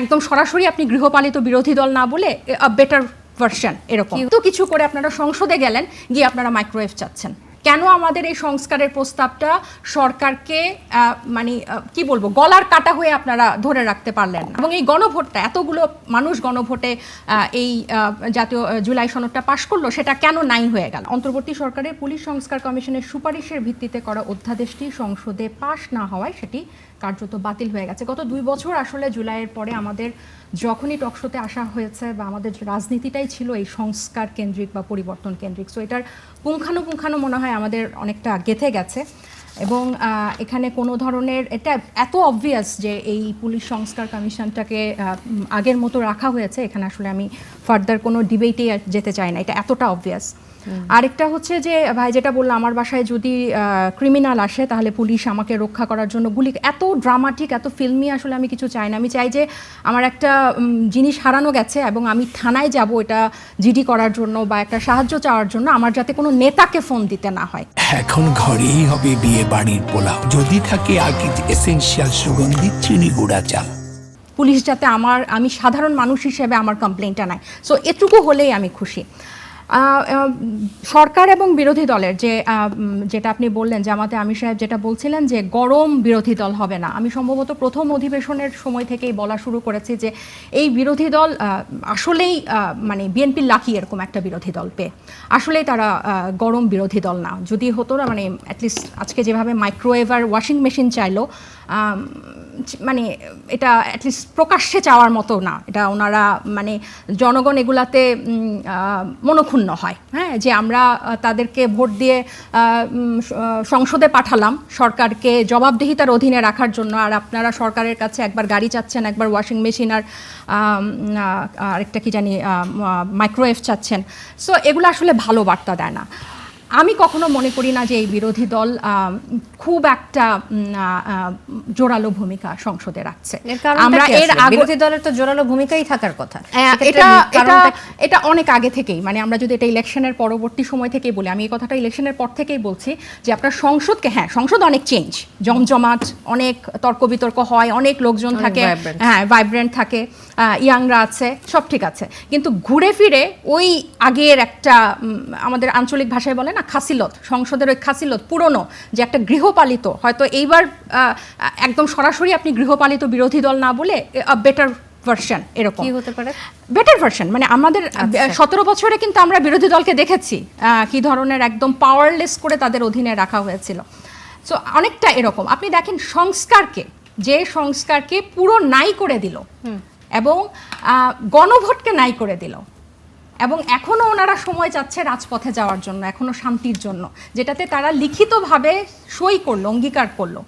একদম সরাসরি আপনি গৃহপালিত বিরোধী দল না বলে বেটার ভার্সন এরকম তো কিছু করে আপনারা সংসদে গেলেন, গিয়ে আপনারা মাইক্রোওয়েভ চাচ্ছেন। কেন আমাদের এই সংস্কারের প্রস্তাবটা সরকারকে মানে কি বলবো, গলার কাটা হয়ে আপনারা ধরে রাখতে পারলেন না? এবং এই গণভোটটা, এতগুলো মানুষ গণভোটে এই জাতীয় জুলাই সনদটা পাশ করলো, সেটা কেন নাই হয়ে গেল? অন্তর্বর্তী সরকারের পুলিশ সংস্কার কমিশনের সুপারিশের ভিত্তিতে করা অধ্যাদেশটি সংসদে পাশ না হওয়ায় সেটি কার্যত বাতিল হয়ে গেছে। গত 2 বছর আসলে জুলাইয়ের পরে আমাদের যখনই টকশোতে আসা হয়েছে বা আমাদের রাজনীতিটাই ছিল এই সংস্কার কেন্দ্রিক বা পরিবর্তন কেন্দ্রিক, সো এটার পুঙ্খানুপুঙ্খানু মনে হয় আমাদের অনেকটা গেঁথে গেছে। এবং এখানে কোনো ধরনের, এটা এত অবভিয়াস যে এই পুলিশ সংস্কার কমিশনটাকে আগের মতো রাখা হয়েছে, এখানে আসলে আমি ফার্দার কোনো ডিবেটেই যেতে চাই না, এটা এতটা অবভিয়াস। আরেকটা হচ্ছে যে ভাই যেটা বললো, আমার বাসায় যদি ক্রিমিনাল আসে তাহলে পুলিশ আমাকে রক্ষা করার জন্য গুলি, এত ড্রামাটিক, এত ফিল্মি আসলে আমি কিছু চাই না। আমি চাই যে আমার একটা জিনিস হারানো গেছে এবং আমি থানায় যাব এটা জিডি করার জন্য বা একটা সাহায্য চাওয়ার জন্য, আমার যাতে কোনো নেতাকে ফোন দিতে না হয়। এখন ঘরেই হবে বিয়ে বাড়ির পোলাও, যদি থাকে আকিজ এসেনশিয়াল সুগন্ধি চিনি গুঁড়া চাল। পুলিশ যাতে আমি সাধারণ মানুষ হিসেবে আমার কমপ্লেনটা নেয়, সো এটুকু হলেই আমি খুশি। সরকার এবং বিরোধী দলের যেটা আপনি বললেন, জামাতে আমির সাহেব যেটা বলছিলেন যে গরম বিরোধী দল হবে না, আমি সম্ভবত প্রথম অধিবেশনের সময় থেকেই বলা শুরু করেছি যে এই বিরোধী দল আসলেই মানে বিএনপির লাকি এরকম একটা বিরোধী দল পেয়ে, আসলেই তারা গরম বিরোধী দল না। যদি হতো না, মানে অ্যাটলিস্ট আজকে যেভাবে মাইক্রোওয়েভ আর ওয়াশিং মেশিন চাইলো, মানে এটা অ্যাটলিস্ট প্রকাশ্যে চাওয়ার মতো না, এটা ওনারা মানে জনগণ এগুলাতে মনক্ষুণ্ণ হয়, হ্যাঁ, যে আমরা তাদেরকে ভোট দিয়ে সংসদে পাঠালাম সরকারকে জবাবদিহিতার অধীনে রাখার জন্য, আর আপনারা সরকারের কাছে একবার গাড়ি চাচ্ছেন, একবার ওয়াশিং মেশিন আর আরেকটা কি জানি মাইক্রোওয়েভ চাচ্ছেন। সো এগুলো আসলে ভালো বার্তা দেয় না। আমি কখনো মনে করি না যে এই বিরোধী দল খুব একটা জোরালো ভূমিকা সংসদে রাখছে। আমরা এর বিরোধী দলের তো জোরালো ভূমিকাই থাকার কথা, এটা অনেক আগে থেকেই, মানে আমরা যদি এটা ইলেকশনের পরবর্তী সময় থেকেই বলি, আমি এই কথাটা ইলেকশনের পর থেকেই বলছি যে আপনার সংসদকে, হ্যাঁ সংসদ অনেক চেঞ্জ, জমজমাট, অনেক তর্ক বিতর্ক হয়, অনেক লোকজন থাকে, হ্যাঁ ভাইব্রেন্ট থাকে, ইয়াংরা আছে, সব ঠিক আছে, কিন্তু ঘুরে ফিরে ওই আগের একটা আমাদের আঞ্চলিক ভাষায় বলে না খাসিলত, সংসদের ওই খাসিলত পুরনো যে একটা গৃহপালিত, হয়তো এইবার একদম সরাসরি আপনি গৃহপালিত বিরোধী দল না বলে বেটার ভার্সন এরকম কি হতে পারে, বেটার ভার্সন, মানে আমাদের 17 বছরে কিন্তু আমরা বিরোধী দলকে দেখেছি কি ধরনের একদম পাওয়ারলেস করে তাদের অধীনে রাখা হয়েছিল। সো অনেকটা এরকম আপনি দেখেন সংস্কারকে পুরো নাই করে দিল এবং গণভোটকে নাই করে দিল, এবং এখনও ওনারা সময় চাচ্ছে রাজপথে যাওয়ার জন্য, এখনও শান্তির জন্য, যেটাতে তারা লিখিতভাবে সই করলো, অঙ্গীকার করলো।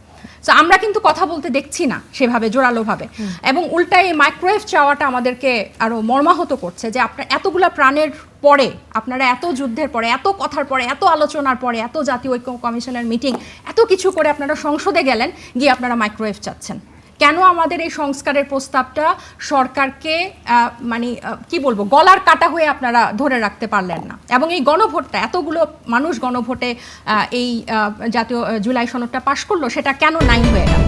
তো আমরা কিন্তু কথা বলতে দেখছি না সেভাবে জোরালোভাবে, এবং উল্টা এই মাইক্রোওয়েভ চাওয়াটা আমাদেরকে আরও মর্মাহত করছে যে আপনার এতগুলা প্রাণের পরে, আপনারা এত যুদ্ধের পরে, এত কথার পরে, এত আলোচনার পরে, এত জাতীয় ঐক্য কমিশনের মিটিং, এত কিছু করে আপনারা সংসদে গেলেন, গিয়ে আপনারা মাইক্রোওয়েভ চাচ্ছেন। কেন আমাদের এই সংস্কারের প্রস্তাবটা সরকারকে মানে কি বলবো, গলার কাটা হয়ে আপনারা ধরে রাখতে পারলেন না? এবং এই গণভোটটা, এতগুলো মানুষ গণভোটে এই জাতীয় জুলাই সনদটা পাশ করলো, সেটা কেন নাই হয়ে গেল?